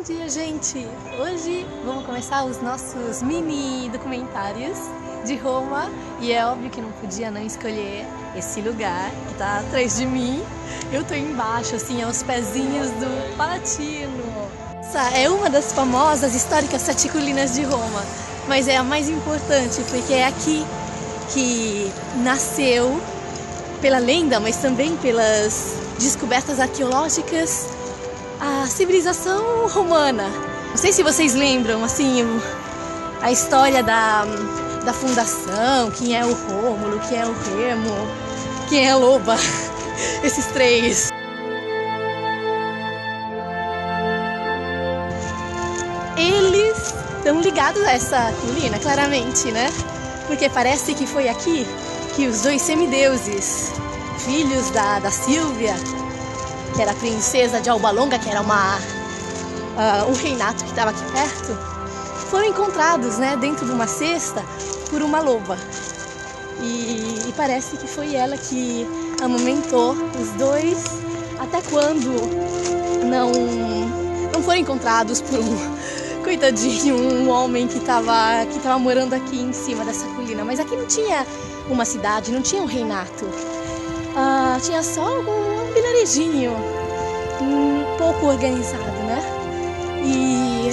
dia, gente! Hoje vamos começar os nossos mini documentários de Roma e é óbvio que não podia não escolher esse lugar que tá atrás de mim. Eu tô embaixo, assim, aos pezinhos do Palatino. Essa é uma das famosas históricas sete colinas de Roma, mas é a mais importante porque é aqui que nasceu, pela lenda, mas também pelas descobertas arqueológicas, a civilização romana. Não sei se vocês lembram, assim, a história da fundação, quem é o Rômulo, quem é o Remo, quem é a Loba, esses três. Eles estão ligados a essa colina, claramente, né? Porque parece que foi aqui que os dois semideuses, filhos da Sílvia, que era a princesa de Alba Longa, que era um reinato que estava aqui perto, foram encontrados, né, dentro de uma cesta por uma loba. E parece que foi ela que amamentou os dois até quando não foram encontrados por coitadinho, um homem que estava morando aqui em cima dessa colina. Mas aqui não tinha uma cidade, não tinha um reinato. Tinha só um vilarejinho um pouco organizado, né? E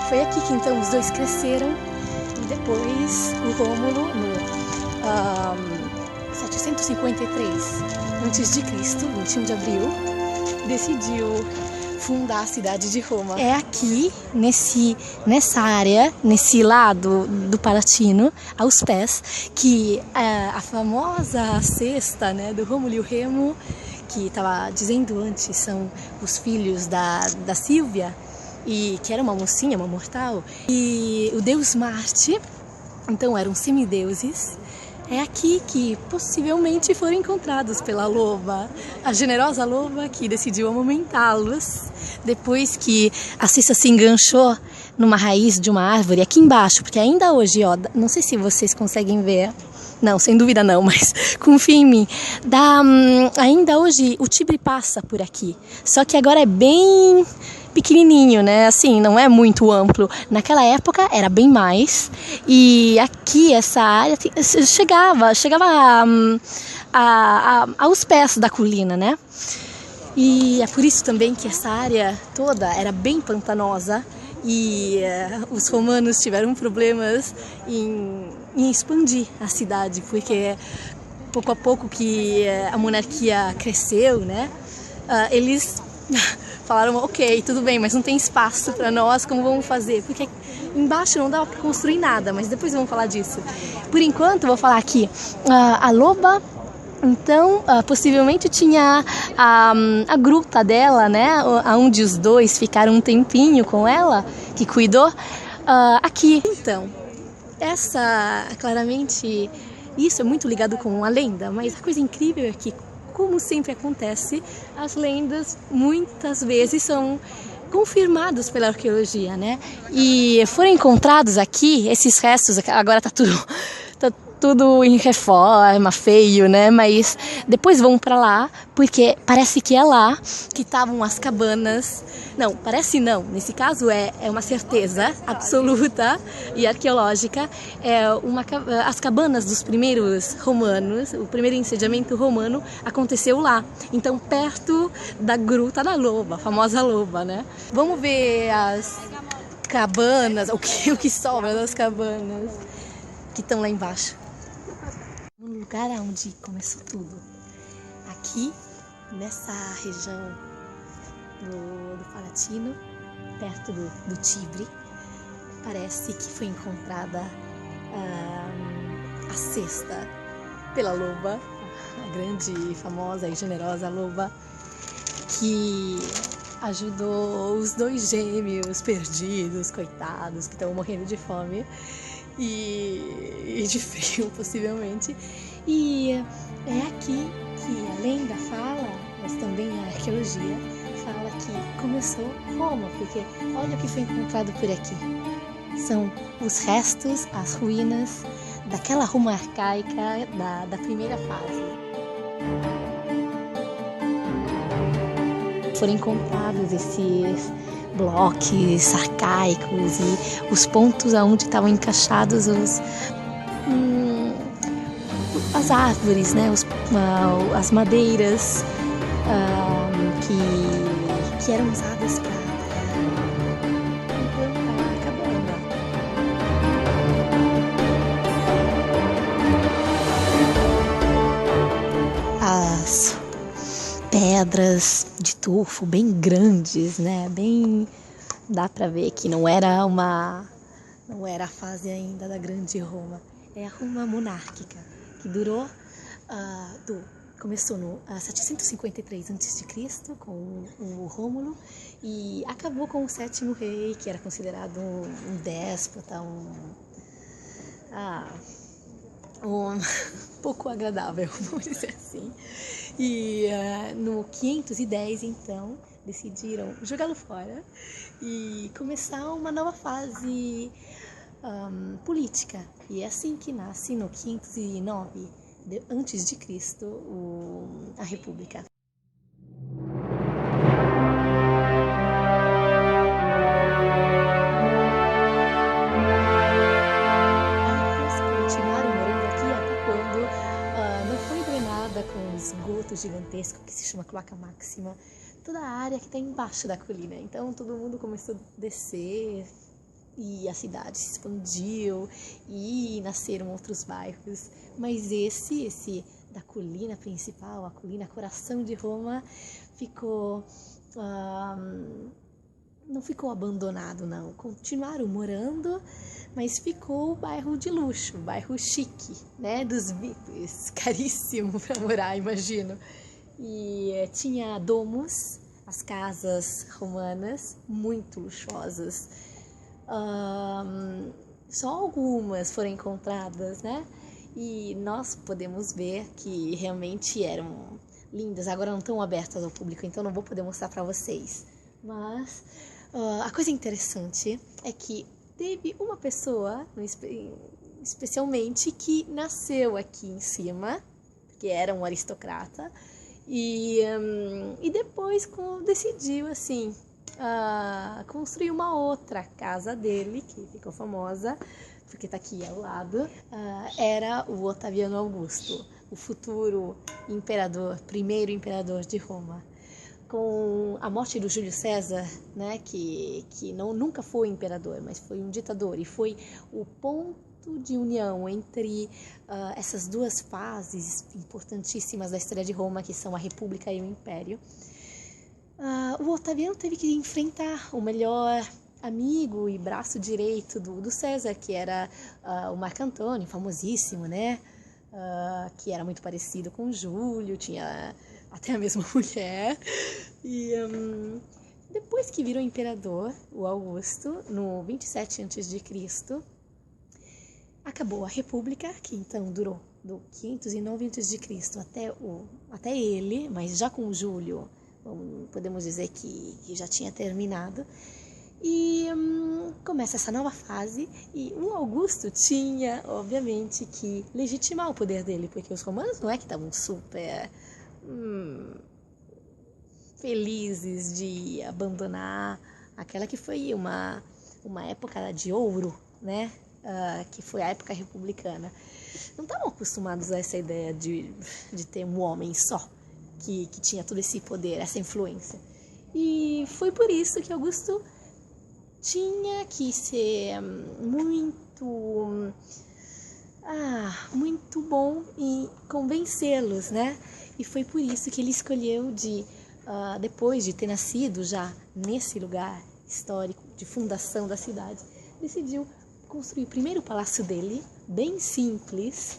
foi aqui que então os dois cresceram e depois o Rômulo, no 753 a.C., 21 de abril, decidiu fundar a cidade de Roma. É aqui, nessa área, nesse lado do Palatino, aos pés, que a famosa cesta, né, do Rômulo e o Remo, que estava dizendo antes, são os filhos da Sílvia, e que era uma mocinha, uma mortal, e o deus Marte, então eram semideuses. É aqui que possivelmente foram encontrados pela loba, a generosa loba que decidiu amamentá-los depois que a cesta se enganchou numa raiz de uma árvore aqui embaixo, porque ainda hoje, ó, não sei se vocês conseguem ver, não, sem dúvida não, mas confia em mim, ainda hoje o Tibre passa por aqui, só que agora é bem pequenininho, né? Assim, não é muito amplo. Naquela época era bem mais. E aqui essa área chegava aos pés da colina, né? E é por isso também que essa área toda era bem pantanosa e os romanos tiveram problemas em expandir a cidade, porque pouco a pouco que a monarquia cresceu, né? Eles falaram, ok, tudo bem, mas não tem espaço para nós, como vamos fazer? Porque embaixo não dava para construir nada, mas depois vamos falar disso. Por enquanto, vou falar aqui, a loba, então, possivelmente tinha a gruta dela, né, onde os dois ficaram um tempinho com ela, que cuidou, aqui. Então, claramente, isso é muito ligado com a lenda, mas a coisa incrível é que, como sempre acontece, as lendas muitas vezes são confirmadas pela arqueologia, né? E foram encontrados aqui esses restos, agora tá tudo em reforma, feio, né? Mas depois vão para lá, porque parece que é lá que estavam as cabanas. Não, parece não. Nesse caso é uma certeza absoluta e arqueológica. As cabanas dos primeiros romanos, o primeiro ensediamento romano aconteceu lá. Então, perto da Gruta da Loba, a famosa loba, né? Vamos ver as cabanas, o que sobra das cabanas que estão lá embaixo. No lugar onde começou tudo, aqui nessa região do Palatino, perto do Tibre, parece que foi encontrada a cesta pela loba, a grande, famosa e generosa loba, que ajudou os dois gêmeos perdidos, coitados, que estão morrendo de fome e de frio, possivelmente. E é aqui que a lenda fala, mas também a arqueologia fala que começou Roma, porque olha o que foi encontrado por aqui. São os restos, as ruínas daquela Roma arcaica da primeira fase. Foram encontrados esses bloques arcaicos e os pontos onde estavam encaixados as árvores, né? As madeiras que eram usadas para plantar a cabana. As pedras de tufo bem grandes, né? Bem, dá para ver que não era a fase ainda da Grande Roma. É a Roma monárquica, que durou começou no 753 a.C. com o Rômulo e acabou com o sétimo rei, que era considerado um déspota, um pouco agradável, vamos dizer assim. E no 510, então, decidiram jogá-lo fora e começar uma nova fase política. E é assim que nasce, no 509 antes de Cristo, a República. Continuaram morando aqui até quando não foi drenada com um esgoto gigantesco que se chama Cloaca Máxima, toda a área que está embaixo da colina. Então todo mundo começou a descer e a cidade se expandiu e nasceram outros bairros. Mas esse da colina principal, a colina coração de Roma, não ficou abandonado, não. Continuaram morando, mas ficou o bairro de luxo, o bairro chique, né? Dos VIPs, caríssimo para morar, imagino. E tinha domos, as casas romanas, muito luxuosas. Só algumas foram encontradas, né? E nós podemos ver que realmente eram lindas. Agora não estão abertas ao público, então não vou poder mostrar para vocês. Mas a coisa interessante é que teve uma pessoa, especialmente, que nasceu aqui em cima, que era um aristocrata, e depois decidiu, assim, construir uma outra casa dele, que ficou famosa, porque está aqui ao lado, era o Otaviano Augusto, o futuro imperador, primeiro imperador de Roma. Com a morte do Júlio César, né, que nunca foi imperador, mas foi um ditador, e foi o ponto de união entre essas duas fases importantíssimas da história de Roma, que são a República e o Império. O Otaviano teve que enfrentar o melhor amigo e braço direito do César, que era o Marco Antônio, famosíssimo, né? Que era muito parecido com o Júlio, tinha até a mesma mulher. E depois que virou imperador, o Augusto, no 27 a.C., acabou a República, que então durou do 509 a.C. até ele, mas já com o Júlio, podemos dizer que já tinha terminado. E começa essa nova fase, e o Augusto tinha, obviamente, que legitimar o poder dele, porque os romanos não é que estavam super felizes de abandonar aquela que foi uma época de ouro, né? Que foi a época republicana. Não estavam acostumados a essa ideia de ter um homem só, que tinha todo esse poder, essa influência. E foi por isso que Augusto tinha que ser muito bom em convencê-los, né? E foi por isso que ele escolheu depois de ter nascido já nesse lugar histórico de fundação da cidade, decidiu construir o primeiro palácio dele, bem simples,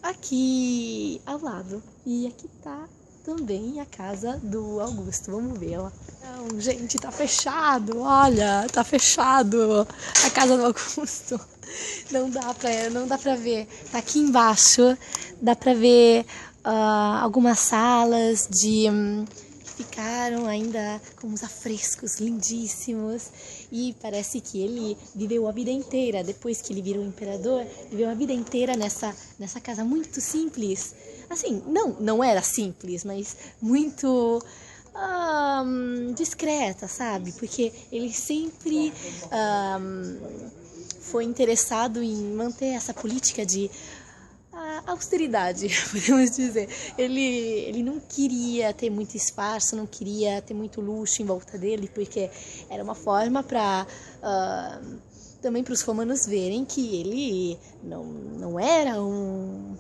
aqui ao lado. E aqui tá também a casa do Augusto, vamos ver, ó. Não, gente, tá fechado, olha, tá fechado a casa do Augusto. Não dá pra ver, tá aqui embaixo, dá pra ver algumas salas que ficaram ainda com uns afrescos lindíssimos, e parece que ele viveu a vida inteira, depois que ele virou imperador, viveu a vida inteira nessa casa muito simples. Assim, não era simples, mas muito discreta, sabe? Porque ele sempre foi interessado em manter essa política de austeridade, podemos dizer. Ele não queria ter muito esforço, não queria ter muito luxo em volta dele, porque era uma forma para também para os romanos verem que ele não era um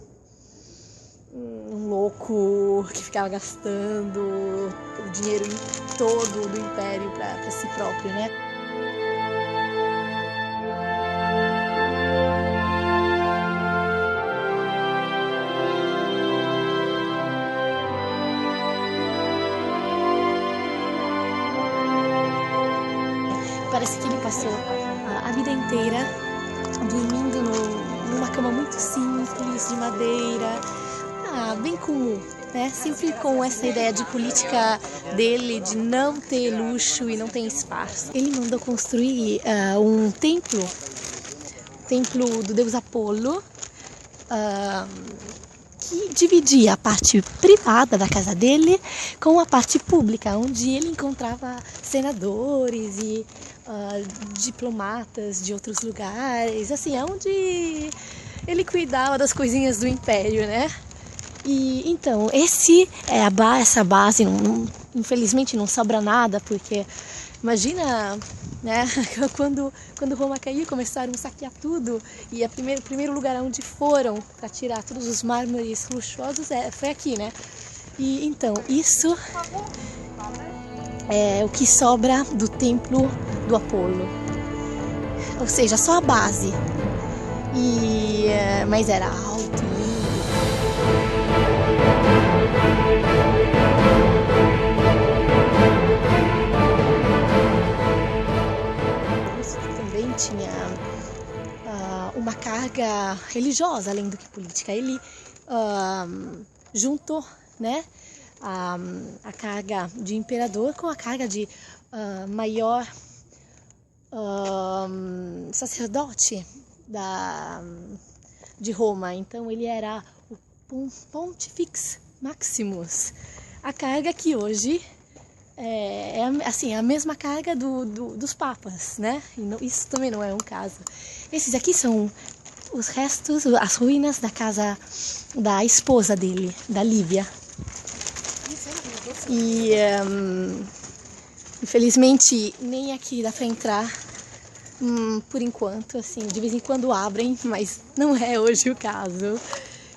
louco que ficava gastando o dinheiro todo do império para si próprio, né? Parece que ele passou a vida inteira dormindo numa cama muito simples, de madeira, bem comum, né? Sempre com essa ideia de política dele, de não ter luxo e não ter espaço. Ele mandou construir um templo do deus Apolo, que dividia a parte privada da casa dele com a parte pública, onde ele encontrava senadores e diplomatas de outros lugares, assim, onde ele cuidava das coisinhas do império, né? E então, essa base, infelizmente não sobra nada, porque imagina, né, quando Roma caiu, começaram a saquear tudo, e o primeiro lugar onde foram para tirar todos os mármores luxuosos foi aqui, né? E então, isso é o que sobra do templo do Apolo, ou seja, só a base, mas era alto, lindo. Isso também tinha uma carga religiosa, além do que política. Ele juntou, né, a carga de imperador com a carga de maior sacerdote de Roma. Então ele era o Pontifex Maximus, a carga que hoje é assim, a mesma carga dos papas, né? Isso também não é um caso. Esses aqui são os restos, as ruínas da casa da esposa dele, da Lívia. E infelizmente nem aqui dá para entrar por enquanto, assim, de vez em quando abrem, mas não é hoje o caso.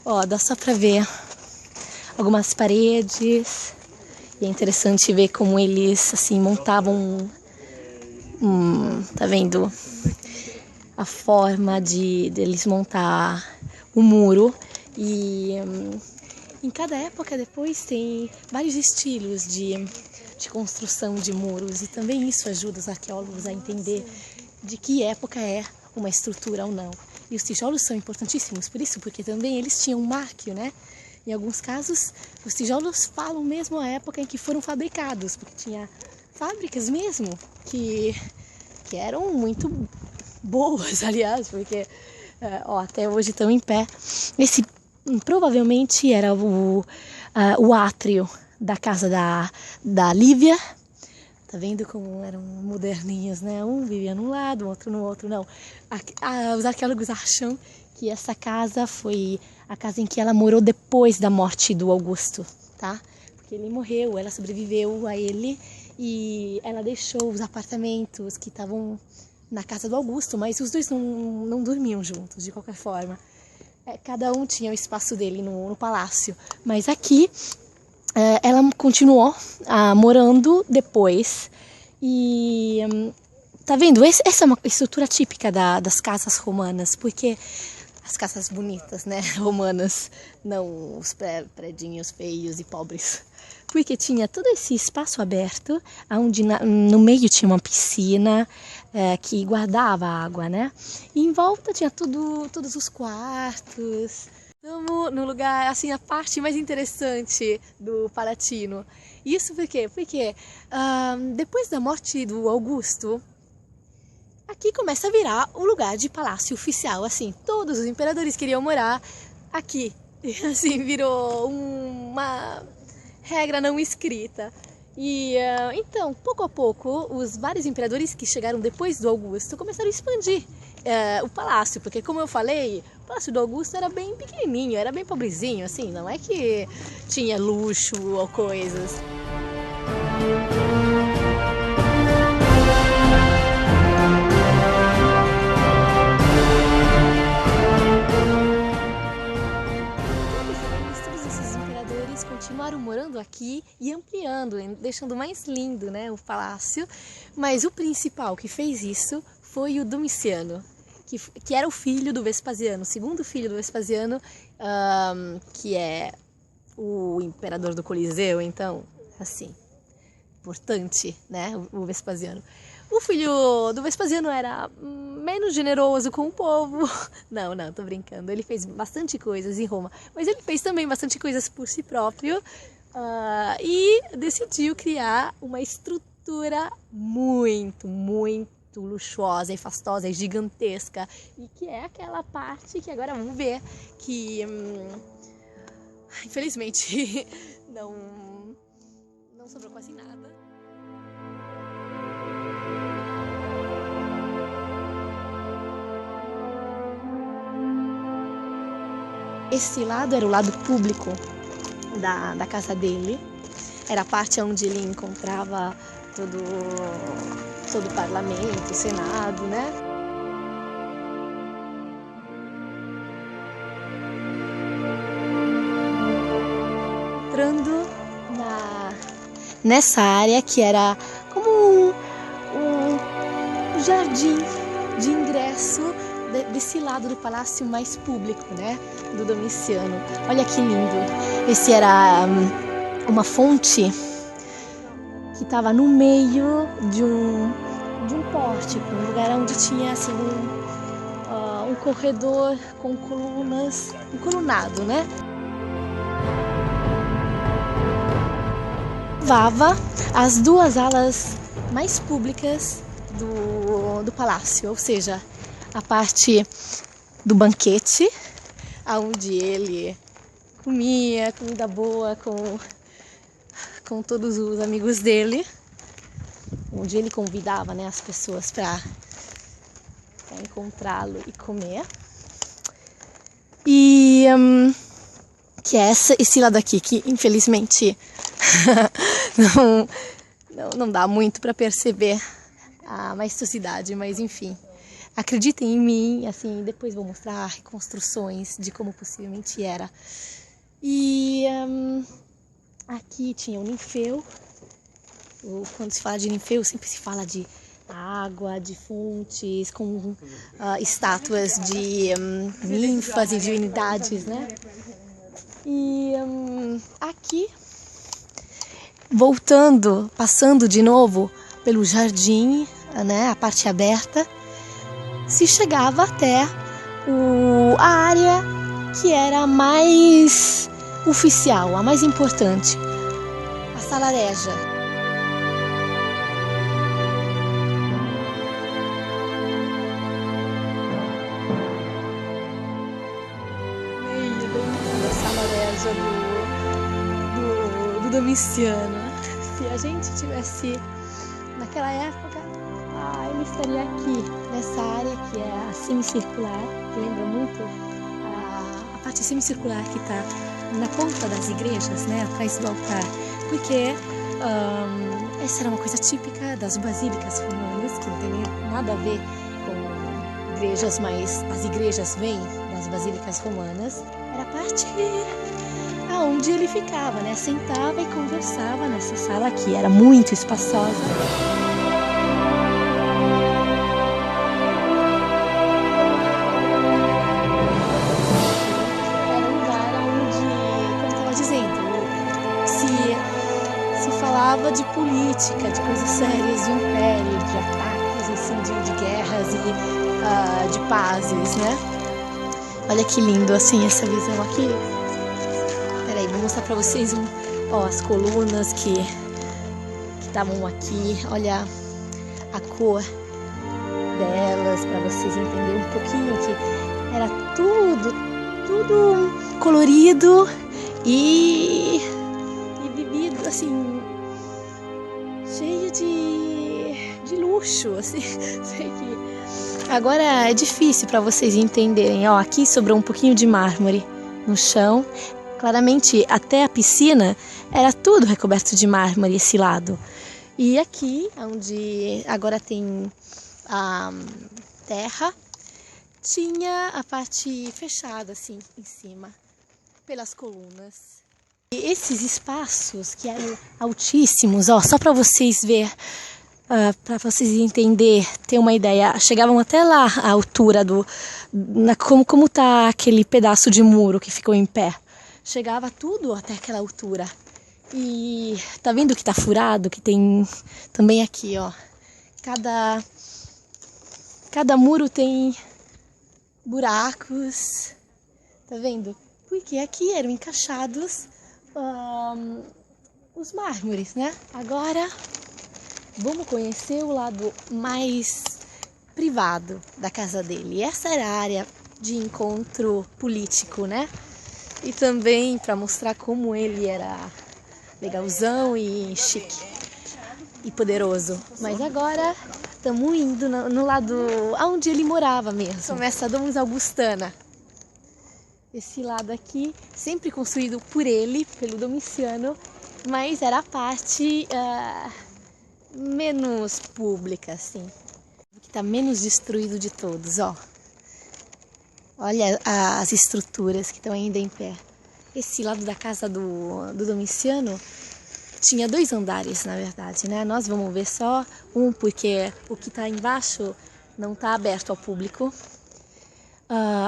Ó, dá só para ver algumas paredes, e é interessante ver como eles, assim, montavam, tá vendo? A forma deles montar o muro. E em cada época depois tem vários estilos de construção de muros, e também isso ajuda os arqueólogos a entender de que época é uma estrutura ou não. E os tijolos são importantíssimos por isso, porque também eles tinham um marco, né? Em alguns casos, os tijolos falam mesmo a época em que foram fabricados, porque tinha fábricas mesmo que eram muito boas, aliás, porque até hoje estão em pé. Esse provavelmente era o átrio da casa da Lívia. Tá vendo como eram moderninhos, né? Um vivia num lado, o outro no outro. Não. Os arqueólogos acham que essa casa foi a casa em que ela morou depois da morte do Augusto, tá? Porque ele morreu, ela sobreviveu a ele e ela deixou os apartamentos que estavam na casa do Augusto, mas os dois não dormiam juntos, de qualquer forma. Cada um tinha o espaço dele no palácio. Mas aqui ela continuou morando depois. E tá vendo? Essa é uma estrutura típica das casas romanas, porque as casas bonitas, né, romanas, não os predinhos feios e pobres. Porque tinha todo esse espaço aberto, onde no meio tinha uma piscina que guardava a água, né? E em volta tinha todos os quartos. Estamos no lugar, assim, a parte mais interessante do Palatino. Isso por quê? Porque depois da morte do Augusto, aqui começa a virar um lugar de palácio oficial, assim. Todos os imperadores queriam morar aqui. Assim, virou uma regra não escrita. E então, pouco a pouco, os vários imperadores que chegaram depois do Augusto começaram a expandir o palácio, porque como eu falei, o palácio do Augusto era bem pequenininho, era bem pobrezinho, assim, não é que tinha luxo ou coisas. Todos esses imperadores continuaram morando aqui e ampliando, deixando mais lindo, né, o palácio. Mas o principal que fez isso foi o Domiciano, que era o filho do Vespasiano, o segundo filho do Vespasiano, que é o imperador do Coliseu, então, assim, importante, né, o Vespasiano. O filho do Vespasiano era menos generoso com o povo. Não, tô brincando. Ele fez bastante coisas em Roma, mas ele fez também bastante coisas por si próprio e decidiu criar uma estrutura muito luxuosa e fastosa e gigantesca, e que é aquela parte que agora vamos ver que infelizmente não sobrou quase nada. Esse lado era o lado público da casa dele, era a parte onde ele encontrava todo o parlamento, o senado, né? Entrando nessa área que era como um jardim de ingresso desse lado do palácio mais público, né, do Domiciano. Olha que lindo. Esse era uma fonte que estava no meio de um pórtico, um lugar onde tinha assim um corredor com colunas, um colunado, né? Levava as duas alas mais públicas do palácio, ou seja, a parte do banquete, onde ele comia comida boa com todos os amigos dele, onde ele convidava, né, as pessoas para encontrá-lo e comer. E que é esse lado aqui, que infelizmente não dá muito para perceber a majestosidade, mas enfim. Acreditem em mim, assim, depois vou mostrar reconstruções de como possivelmente era. E aqui tinha o ninfeu. Quando se fala de ninfeu, sempre se fala de água, de fontes, com estátuas de ninfas e divindades, né? E aqui, passando de novo pelo jardim, né, a parte aberta, se chegava até a área que era a mais oficial, a mais importante, a Sala Regia. A Sala Regia do Domiciano. Se a gente tivesse naquela época, ele estaria aqui, nessa área que é a semicircular, que lembra muito a parte semicircular que está na ponta das igrejas, né, atrás do altar, porque essa era uma coisa típica das basílicas romanas, que não tem nada a ver com igrejas, mas as igrejas vêm das basílicas romanas. Era a parte onde ele ficava, né, sentava e conversava nessa sala aqui, era muito espaçosa. Falava de política, de coisas sérias do império, de ataques, assim, de guerras e de pazes, né? Olha que lindo, assim, essa visão aqui. Peraí, vou mostrar pra vocês as colunas que estavam aqui. Olha a cor delas, pra vocês entenderem um pouquinho que era tudo colorido e vivido, assim, roxo, assim, sei que... Agora é difícil para vocês entenderem, ó, aqui sobrou um pouquinho de mármore no chão, claramente até a piscina era tudo recoberto de mármore esse lado. E aqui, onde agora tem a terra, tinha a parte fechada assim em cima, pelas colunas. E esses espaços que eram altíssimos, ó, só para vocês ver, para vocês entender, ter uma ideia, chegavam até lá a altura como tá aquele pedaço de muro que ficou em pé. Chegava tudo até aquela altura. E tá vendo que tá furado, que tem também aqui, ó. Cada muro tem buracos, tá vendo? Porque aqui eram encaixados os mármores, né? Agora vamos conhecer o lado mais privado da casa dele. Essa era a área de encontro político, né? E também para mostrar como ele era legalzão e chique e poderoso. Mas agora estamos indo no lado onde ele morava mesmo. Começa a Domus Augustana. Esse lado aqui, sempre construído por ele, pelo Domiciano, mas era a parte menos pública, assim. Que está menos destruído de todos, ó. Olha as estruturas que estão ainda em pé. Esse lado da casa do Domiciano tinha 2 andares, na verdade, né? Nós vamos ver só um, porque o que está embaixo não está aberto ao público.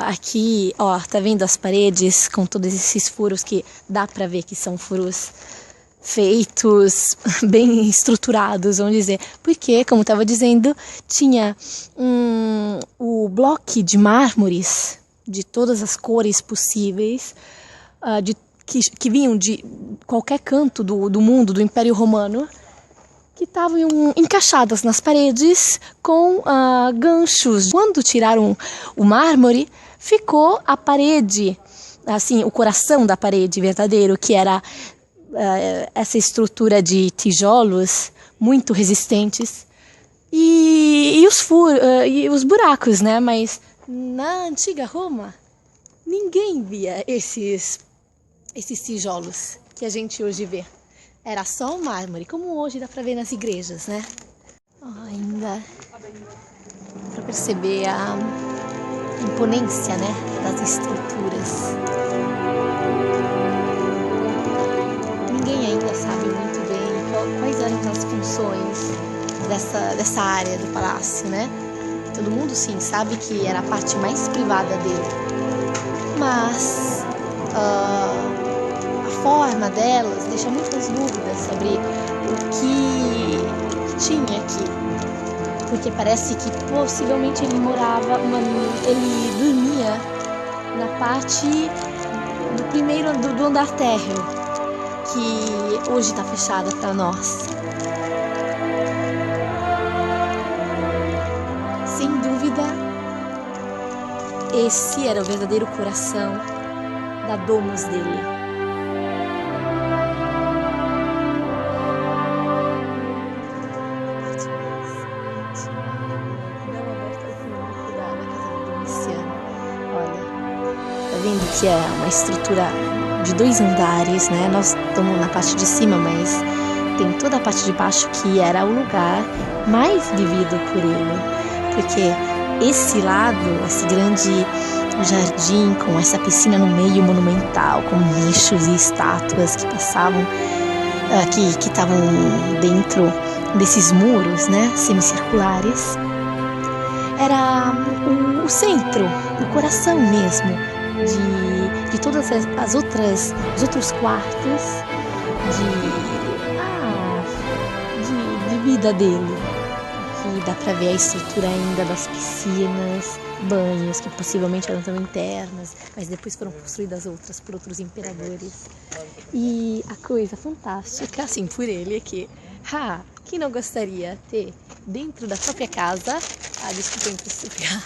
Aqui, ó, tá vendo as paredes com todos esses furos que dá pra ver que são furos feitos, bem estruturados, vamos dizer. Porque, como eu tava dizendo, tinha o bloco de mármores de todas as cores possíveis, que vinham de qualquer canto do mundo, do Império Romano, que estavam encaixadas nas paredes com ganchos. Quando tiraram o mármore, ficou a parede, assim, o coração da parede verdadeiro, que era essa estrutura de tijolos muito resistentes e os buracos, né? Mas na antiga Roma, ninguém via esses tijolos que a gente hoje vê. Era só o mármore, como hoje dá pra ver nas igrejas, né? Ainda pra perceber a imponência, né, das estruturas. Ninguém ainda sabe muito bem quais eram as funções dessa área do palácio, né? Todo mundo, sim, sabe que era a parte mais privada dele. Mas a forma delas deixa muitas dúvidas sobre o que tinha aqui. Porque parece que possivelmente ele ele dormia na parte do andar térreo, que hoje está fechada para nós. Sem dúvida, esse era o verdadeiro coração da domus dele. Vendo que é uma estrutura de 2 andares, né? Nós estamos na parte de cima, mas tem toda a parte de baixo que era o lugar mais vivido por ele. Porque esse lado, esse grande jardim com essa piscina no meio monumental, com nichos e estátuas que passavam, que estavam dentro desses muros, né? Semicirculares, era o centro, o coração mesmo de todas os outros quartos de vida dele. Aqui dá pra ver a estrutura ainda das piscinas, banhos, que possivelmente eram também internas, mas depois foram construídas outras por outros imperadores. E a coisa fantástica, assim, por ele é que, quem não gostaria ter dentro da própria casa, desculpa explicar,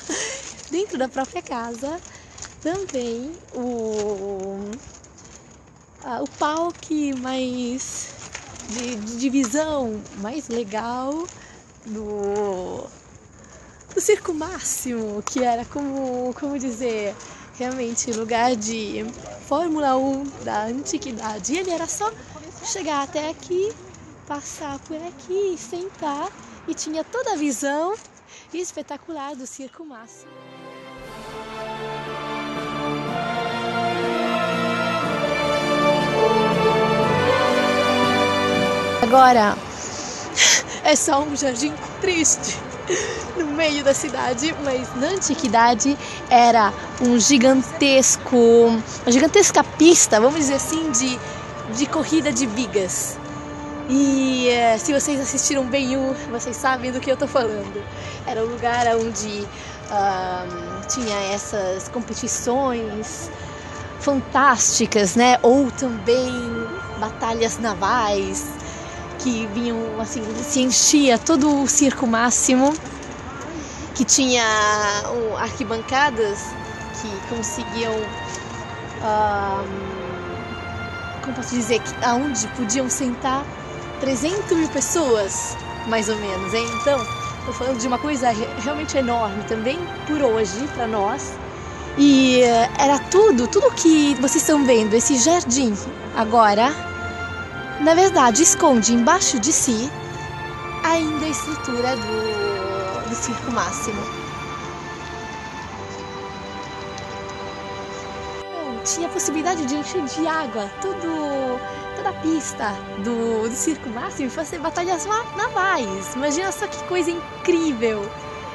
dentro da própria casa, também o palco mais de divisão mais legal do Circo Máximo, que era como dizer, realmente lugar de Fórmula 1 da antiguidade. E ele era só chegar até aqui, passar por aqui, sentar, e tinha toda a visão espetacular do Circo Máximo. Agora é só um jardim triste no meio da cidade, mas na antiguidade era uma gigantesca pista, vamos dizer assim, de corrida de bigas. E se vocês assistiram Ben-Hur, vocês sabem do que eu tô falando. Era um lugar onde tinha essas competições fantásticas, né? Ou também batalhas navais que vinham, assim, se enchia todo o Circo Máximo, que tinha arquibancadas que conseguiam, como posso dizer, aonde podiam sentar 300 mil pessoas, mais ou menos, hein? Então, estou falando de uma coisa realmente enorme também por hoje, para nós. E era tudo que vocês estão vendo, esse jardim agora, na verdade, esconde embaixo de si ainda a estrutura do Circo Máximo. Tinha a possibilidade de encher de água toda a pista do Circo Máximo e fazer batalhas navais. Imagina só que coisa incrível!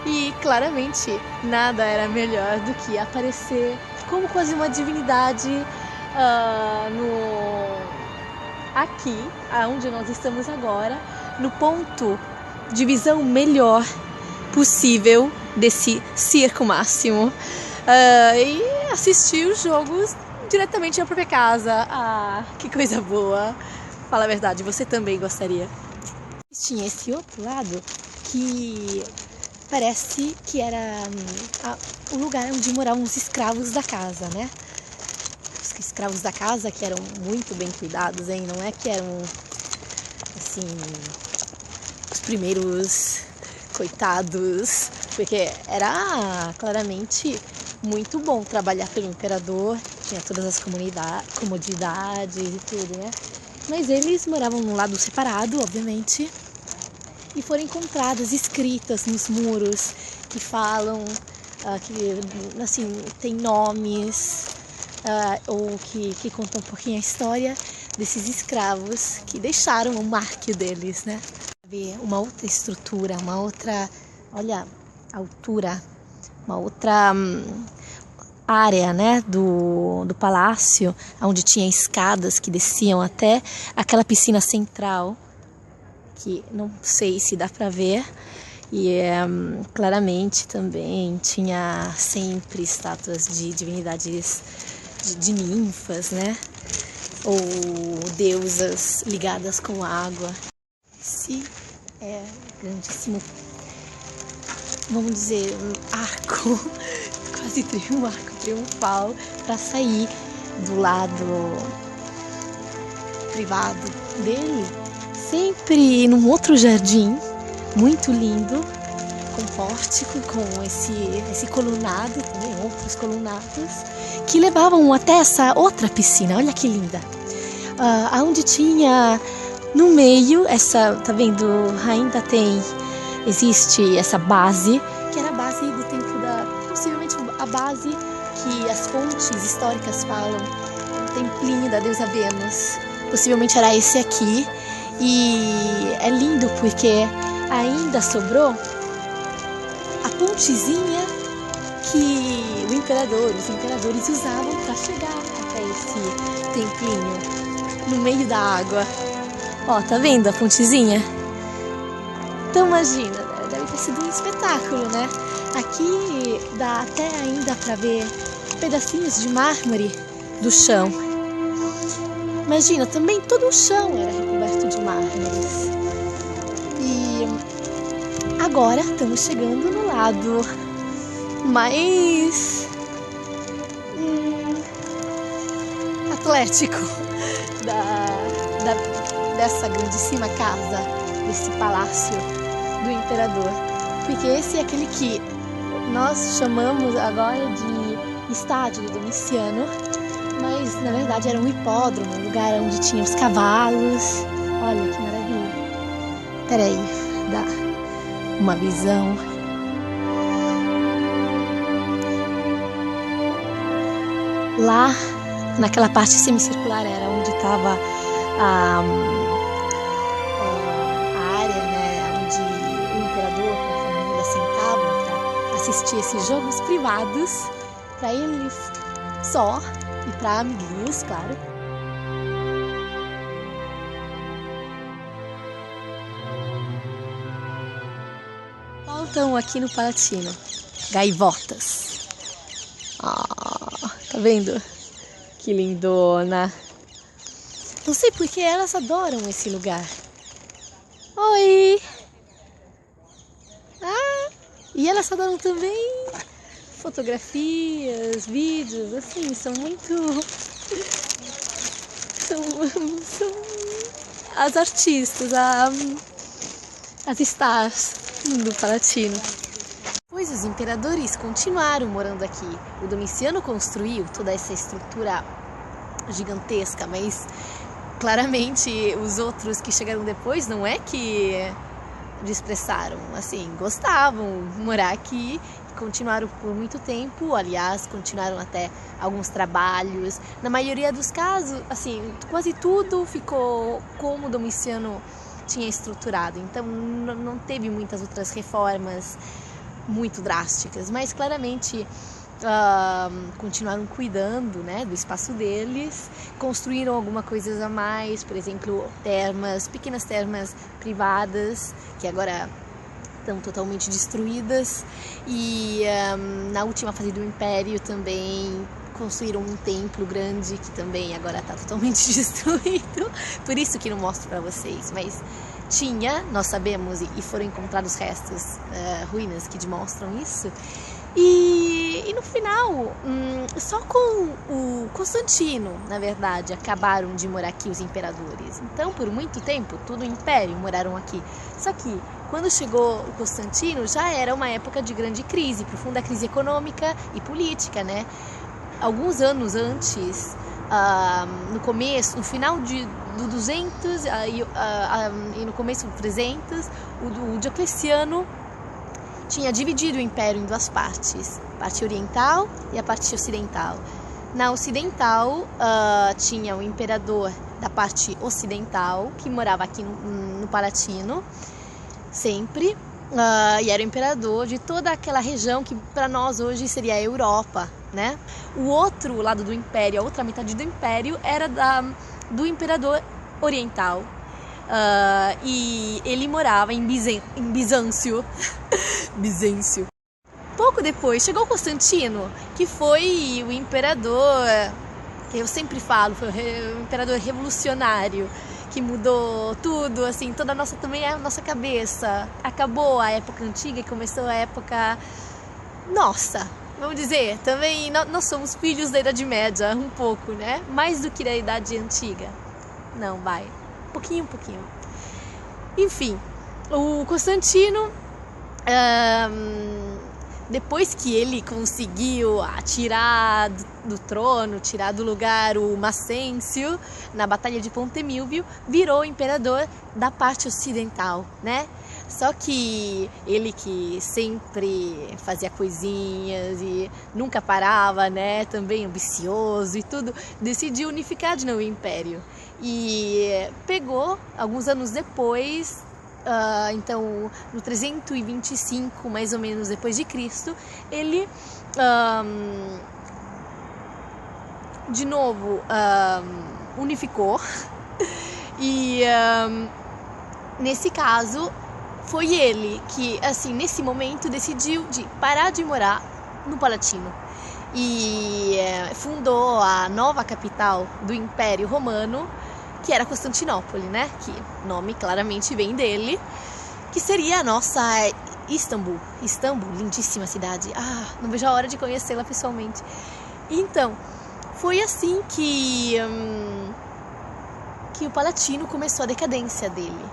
E claramente nada era melhor do que aparecer como quase uma divindade aqui, onde nós estamos agora, no ponto de visão melhor possível desse Circo Máximo. E assistir os jogos diretamente na própria casa. Que coisa boa! Fala a verdade, você também gostaria? Tinha esse outro lado que parece que era o lugar onde moravam os escravos da casa, né? Os escravos da casa que eram muito bem cuidados, hein? Não é que eram, assim, os primeiros coitados, porque era claramente muito bom trabalhar pelo imperador, tinha todas as comodidades e tudo, né? Mas eles moravam num lado separado, obviamente, e foram encontradas escritas nos muros que falam, que assim, tem nomes, ou que contam um pouquinho a história desses escravos que deixaram o marco deles, né? Uma outra estrutura, uma outra, olha, altura, uma outra área, né, do palácio, onde tinha escadas que desciam até aquela piscina central, que não sei se dá para ver, e claramente também tinha sempre estátuas de divindades, de ninfas, né, ou deusas ligadas com água. Esse é grandíssimo, vamos dizer, arco, quase um arco triunfal para sair do lado privado dele, sempre num outro jardim muito lindo, com pórtico, com esse colunado, também outros colunados, que levavam até essa outra piscina. Olha que linda! Onde tinha no meio, tá vendo? Ainda existe essa base, que era a base do templo possivelmente a base que as fontes históricas falam, o templinho da deusa Vênus. Possivelmente era esse aqui. E é lindo porque ainda sobrou a pontezinha que os imperadores usavam para chegar até esse templinho no meio da água. Ó, tá vendo a pontezinha? Então imagina, deve ter sido um espetáculo, né? Aqui dá até ainda para ver pedacinhos de mármore do chão. Imagina, também todo o chão era recoberto de mármores. E agora estamos chegando no lado mais atlético dessa grandíssima casa, desse palácio do imperador, porque esse é aquele que nós chamamos agora de estádio do Domiciano, mas na verdade era um hipódromo, um lugar onde tinha os cavalos. Olha que maravilha. Peraí, dá uma visão. Lá, naquela parte semicircular, era onde estava a área, né, onde o imperador com a família sentavam para assistir esses jogos privados, para eles só e para amiguinhos, claro. Faltam aqui no Palatino gaivotas. Tá vendo? Que lindona. Não sei porque elas adoram esse lugar. Oi! E elas adoram também fotografias, vídeos, assim, são muito... São as artistas, as stars do Palatino. Pois os imperadores continuaram morando aqui. O Domiciano construiu toda essa estrutura gigantesca, mas claramente os outros que chegaram depois não é que desprezaram, assim, gostavam de morar aqui, continuaram por muito tempo, aliás, continuaram até alguns trabalhos. Na maioria dos casos, assim, quase tudo ficou como o Domiciano tinha estruturado, então não teve muitas outras reformas muito drásticas, mas claramente continuaram cuidando, né, do espaço deles, construíram alguma coisa a mais, por exemplo, termas, pequenas termas privadas, que agora estão totalmente destruídas, e na última fase do Império também construíram um templo grande, que também agora está totalmente destruído, por isso que não mostro para vocês, mas nós sabemos, e foram encontrados restos, ruínas que demonstram isso. E no final, só com o Constantino, na verdade, acabaram de morar aqui os imperadores. Então, por muito tempo, todo o Império moraram aqui. Só que, quando chegou o Constantino, já era uma época de grande crise, profunda crise econômica e política, né? Alguns anos antes, no começo, no final do 200 e no começo do 300, o Diocleciano tinha dividido o império em duas partes, a parte oriental e a parte ocidental. Na ocidental tinha o imperador da parte ocidental, que morava aqui no Palatino, sempre, e era o imperador de toda aquela região que para nós hoje seria a Europa, né? O outro lado do império, a outra metade do império, era do imperador oriental. E ele morava em Bizâncio. Bizâncio. Pouco depois chegou Constantino, que foi o imperador, que eu sempre falo, foi o imperador revolucionário, que mudou tudo, assim, toda também a nossa cabeça. Acabou a época antiga e começou a época nossa. Vamos dizer, também nós somos filhos da Idade Média, um pouco, né? Mais do que da Idade Antiga. Não, vai. Pouquinho. Enfim, o Constantino, depois que ele conseguiu tirar do trono, tirar do lugar o Macêncio, na Batalha de Ponte Milvio, virou imperador da parte ocidental, né? Só que ele, que sempre fazia coisinhas e nunca parava, né, também ambicioso e tudo, decidiu unificar de novo o império. E pegou, alguns anos depois, então no 325, mais ou menos depois de Cristo, ele de novo unificou e nesse caso foi ele que, assim, nesse momento decidiu de parar de morar no Palatino e fundou a nova capital do Império Romano, que era Constantinopla, né? Que o nome claramente vem dele, que seria a nossa Istambul, lindíssima cidade. Não vejo a hora de conhecê-la pessoalmente. Então, foi assim que o Palatino começou a decadência dele.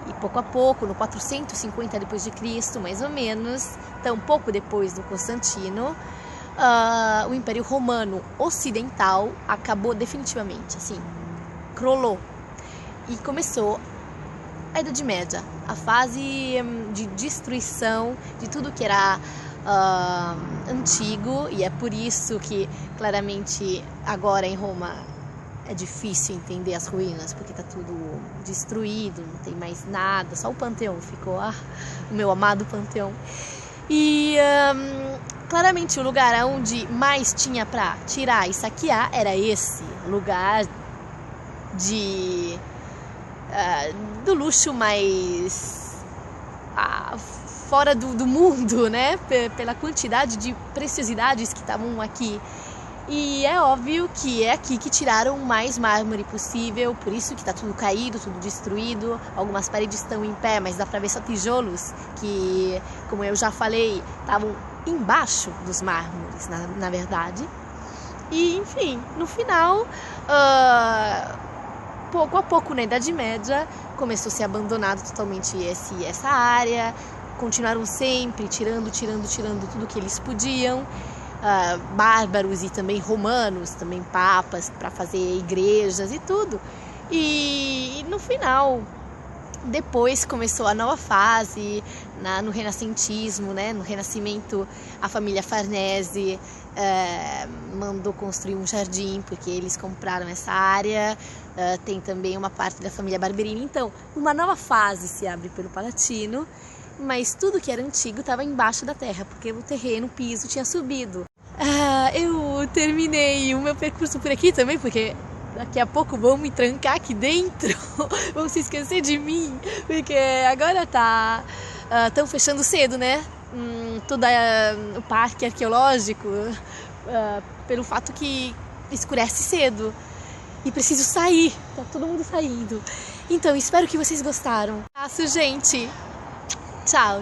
E pouco a pouco, no 450 depois de Cristo, mais ou menos, então pouco depois do Constantino, o Império Romano Ocidental acabou definitivamente, assim, crolou. E começou a Idade Média, a fase de destruição de tudo que era antigo, e é por isso que claramente agora em Roma é difícil entender as ruínas, porque está tudo destruído, não tem mais nada, só o Panteão ficou, o meu amado Panteão. E claramente o lugar onde mais tinha para tirar e saquear era esse lugar do luxo mais fora do mundo, né? Pela quantidade de preciosidades que estavam aqui. E é óbvio que é aqui que tiraram o mais mármore possível, por isso que está tudo caído, tudo destruído. Algumas paredes estão em pé, mas dá para ver só tijolos que, como eu já falei, estavam embaixo dos mármores, na verdade. E, enfim, no final, pouco a pouco, na Idade Média, começou a ser abandonado totalmente essa área. Continuaram sempre tirando tudo que eles podiam. Bárbaros e também romanos, também papas, para fazer igrejas e tudo. E no final, depois começou a nova fase, no renascentismo, né? No Renascimento, a família Farnese mandou construir um jardim, porque eles compraram essa área. Tem também uma parte da família Barberini. Então, uma nova fase se abre pelo Palatino, mas tudo que era antigo estava embaixo da terra, porque o terreno, o piso tinha subido. Eu terminei o meu percurso por aqui também, porque daqui a pouco vão me trancar aqui dentro, vão se esquecer de mim, porque agora estão fechando cedo, né? Todo o parque arqueológico, pelo fato que escurece cedo e preciso sair, tá todo mundo saindo. Então, espero que vocês gostaram. Gente, tchau!